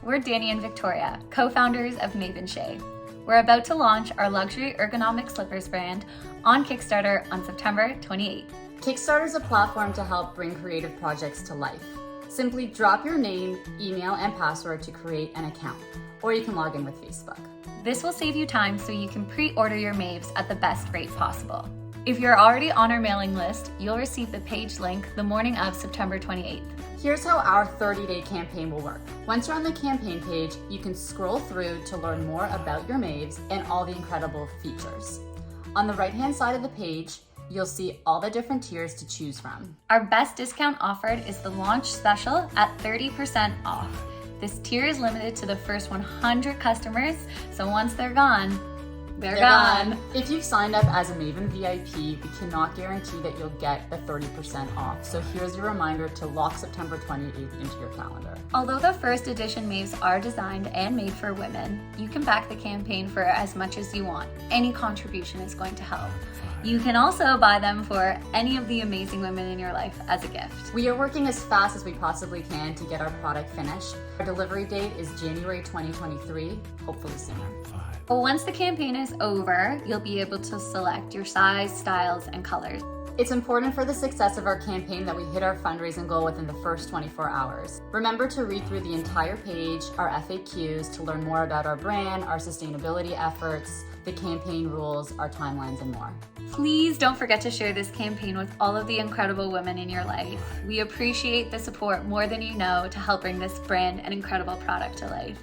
we're Danny and Victoria, co-founders of Mave Chez. We're about to launch our luxury ergonomic slippers brand on Kickstarter on September 28th. Kickstarter is a platform to help bring creative projects to life. Simply drop your name, email, and password to create an account, or you can log in with Facebook. This will save you time so you can pre-order your Maves at the best rate possible. If you're already on our mailing list, you'll receive the page link the morning of September 28th. Here's how our 30-day campaign will work. Once you're on the campaign page, you can scroll through to learn more about your Maves and all the incredible features. On the right-hand side of the page, you'll see all the different tiers to choose from. Our best discount offered is the launch special at 30% off. This tier is limited to the first 100 customers, so once they're gone, they're gone. If you've signed up as a Maven VIP, we cannot guarantee that you'll get the 30% off. So here's your reminder to lock September 28th into your calendar. Although the first edition Maves are designed and made for women, you can back the campaign for as much as you want. Any contribution is going to help. You can also buy them for any of the amazing women in your life as a gift. We are working as fast as we possibly can to get our product finished. Our delivery date is January 2023, hopefully sooner. But once the campaign is over, you'll be able to select your size, styles, and colors. It's important for the success of our campaign that we hit our fundraising goal within the first 24 hours. Remember to read through the entire page, our FAQs, to learn more about our brand, our sustainability efforts, the campaign rules, our timelines, and more. Please don't forget to share this campaign with all of the incredible women in your life. We appreciate the support more than you know to help bring this brand and incredible product to life.